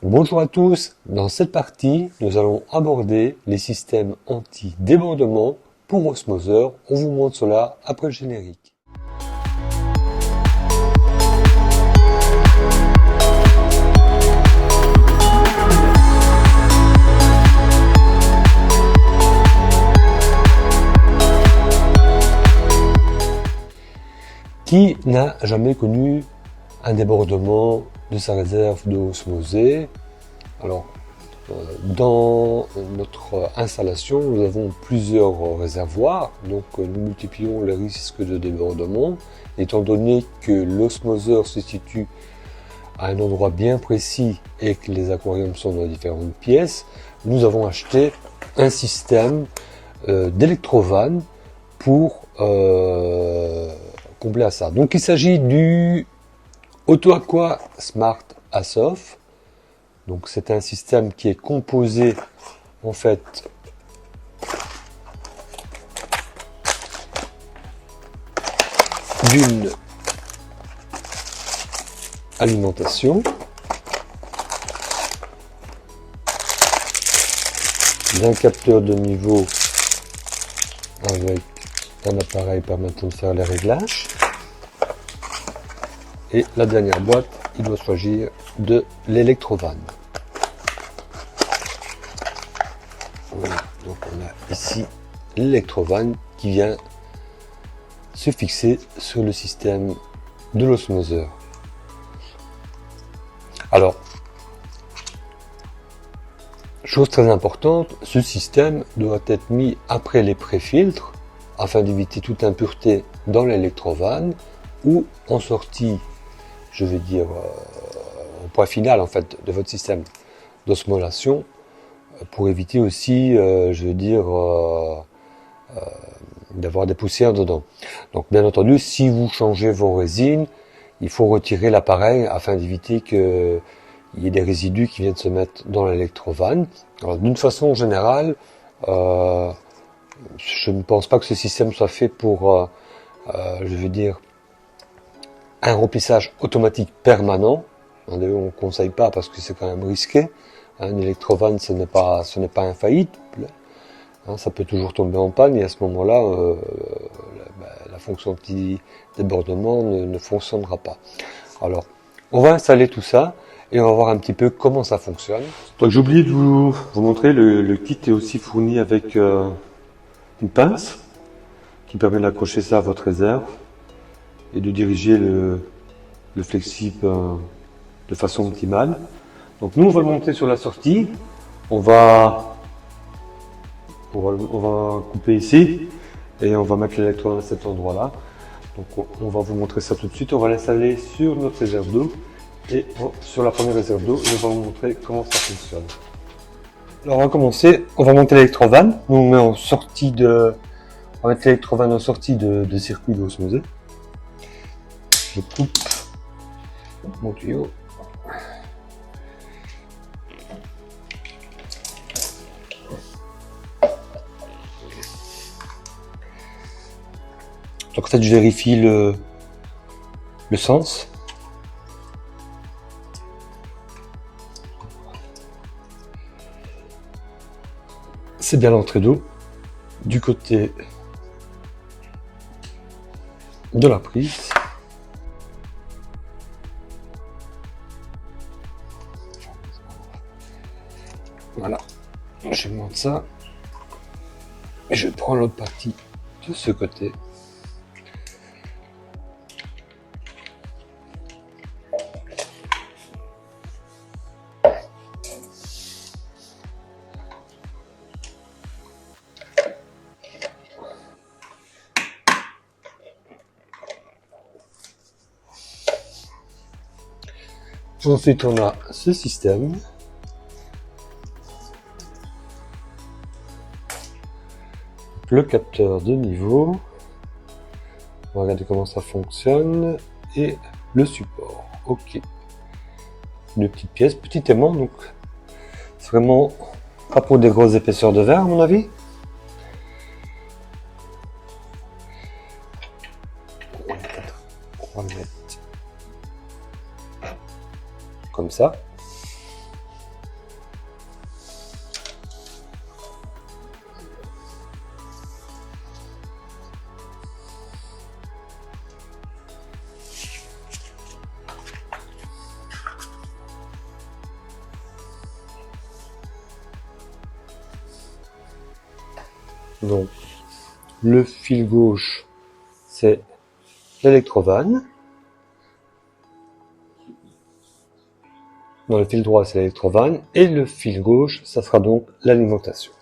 Bonjour à tous, dans cette partie, nous allons aborder les systèmes anti-débordement pour osmoseur. On vous montre cela après le générique. Qui n'a jamais connu un débordement de sa réserve d'eau osmosée? Alors, dans notre installation, nous avons plusieurs réservoirs, donc nous multiplions les risques de débordement. Étant donné que l'osmoseur se situe à un endroit bien précis et que les aquariums sont dans différentes pièces, nous avons acheté un système d'électrovanne pour combler à ça. Donc il s'agit du AutoAqua Smart Asof. Donc c'est un système qui est composé en fait d'une alimentation, d'un capteur de niveau avec un appareil permettant de faire les réglages, et la dernière boîte, il doit s'agir de l'électrovanne. Voilà, donc on a ici l'électrovanne qui vient se fixer sur le système de l'osmoseur. Alors, chose très importante, ce système doit être mis après les pré-filtres afin d'éviter toute impureté dans l'électrovanne, ou en sortie, je vais dire, au point final en fait de votre système d'osmolation, pour éviter aussi, je veux dire, d'avoir des poussières dedans. Donc bien entendu, si vous changez vos résines, il faut retirer l'appareil afin d'éviter qu'il y ait des résidus qui viennent se mettre dans l'électrovanne. Alors d'une façon générale, je ne pense pas que ce système soit fait pour, je veux dire, un remplissage automatique permanent. On ne conseille pas parce que c'est quand même risqué. Un électrovanne, ce n'est pas infaillible. Ça peut toujours tomber en panne et à ce moment-là, la fonction anti-débordement ne fonctionnera pas. Alors, on va installer tout ça et on va voir un petit peu comment ça fonctionne. Donc j'ai oublié de vous montrer, le kit est aussi fourni avec une pince qui permet d'accrocher ça à votre réserve et de diriger le flexible de façon optimale. Donc nous on va le monter sur la sortie, on va couper ici et on va mettre l'électrode à cet endroit là. Donc on va vous montrer ça tout de suite, on va l'installer sur notre réserve d'eau et sur la première réserve d'eau et on va vous montrer comment ça fonctionne. Alors on va commencer, on va monter l'électrovanne, on met en sortie de, on va mettre l'électrovanne en sortie de circuit d'osmosée. Je coupe mon tuyau. Donc en fait je vérifie le sens. C'est bien l'entrée d'eau du côté de la prise. Voilà, je monte ça et je prends l'autre partie de ce côté. Ensuite, on a ce système. Le capteur de niveau. On va regarder comment ça fonctionne. Et le support. Ok. Une petite pièce, petit aimant. Donc, c'est vraiment pas pour des grosses épaisseurs de verre, à mon avis. On va le mettre comme ça. Donc, le fil gauche, c'est l'électrovanne. Dans le fil droit, c'est l'électrovanne. Et le fil gauche, ça sera donc l'alimentation.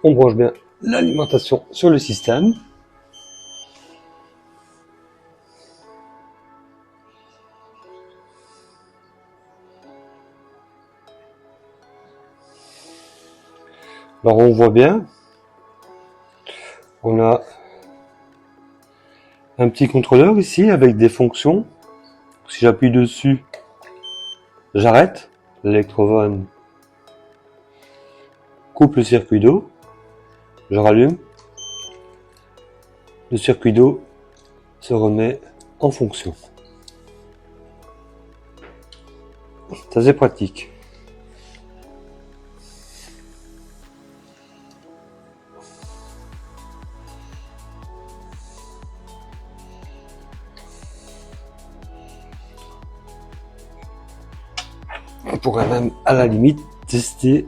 On branche bien l'alimentation sur le système. Alors on voit bien, on a un petit contrôleur ici avec des fonctions. Si j'appuie dessus, j'arrête. L'électrovanne coupe le circuit d'eau. Je rallume. Le circuit d'eau se remet en fonction. C'est assez pratique. On pourrait même, à la limite, tester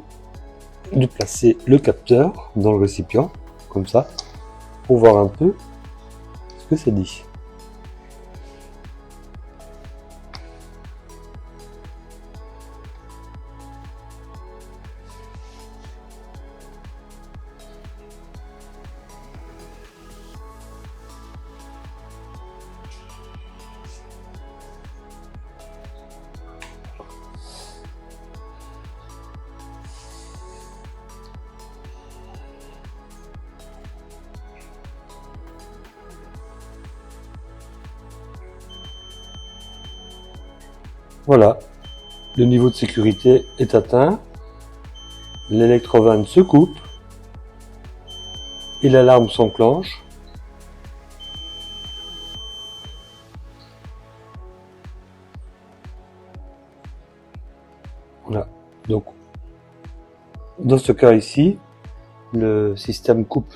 de placer le capteur dans le récipient, comme ça, pour voir un peu ce que ça dit. Voilà, le niveau de sécurité est atteint, l'électrovanne se coupe et l'alarme s'enclenche. Voilà, donc dans ce cas ici, le système coupe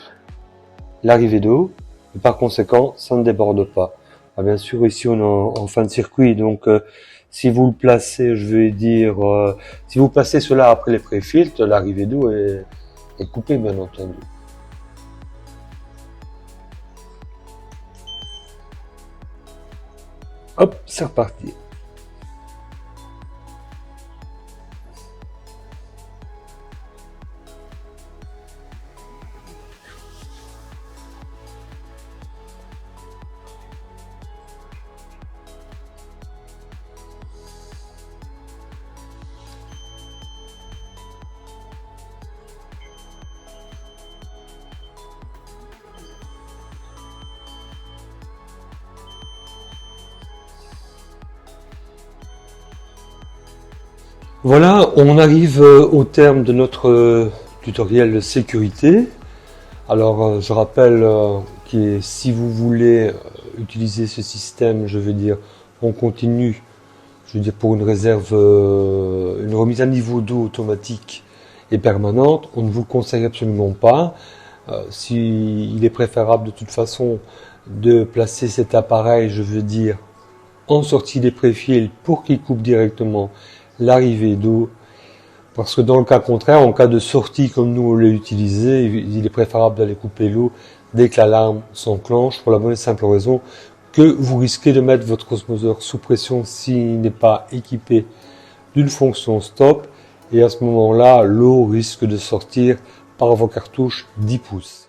l'arrivée d'eau et par conséquent ça ne déborde pas. Ah, bien sûr ici on est en fin de circuit, donc si vous le placez, je veux dire, si vous placez cela après les pré-filtres, l'arrivée d'eau est coupée, bien entendu. Hop, c'est reparti. Voilà, on arrive au terme de notre tutoriel de sécurité. Alors, je rappelle que si vous voulez utiliser ce système, je veux dire, on continue, je veux dire, pour une réserve, une remise à niveau d'eau automatique et permanente, on ne vous le conseille absolument pas. Il est préférable de toute façon de placer cet appareil, je veux dire, en sortie des préfils pour qu'il coupe directement l'arrivée d'eau, parce que dans le cas contraire, en cas de sortie comme nous on l'a utilisé, il est préférable d'aller couper l'eau dès que l'alarme s'enclenche, pour la bonne et simple raison que vous risquez de mettre votre osmoseur sous pression s'il n'est pas équipé d'une fonction stop, et à ce moment-là, l'eau risque de sortir par vos cartouches 10 pouces.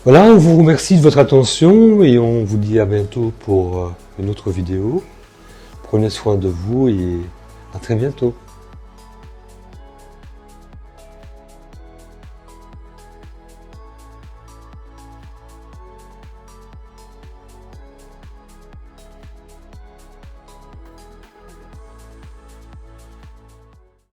Voilà, on vous remercie de votre attention et on vous dit à bientôt pour une autre vidéo. Prenez soin de vous et À très bientôt.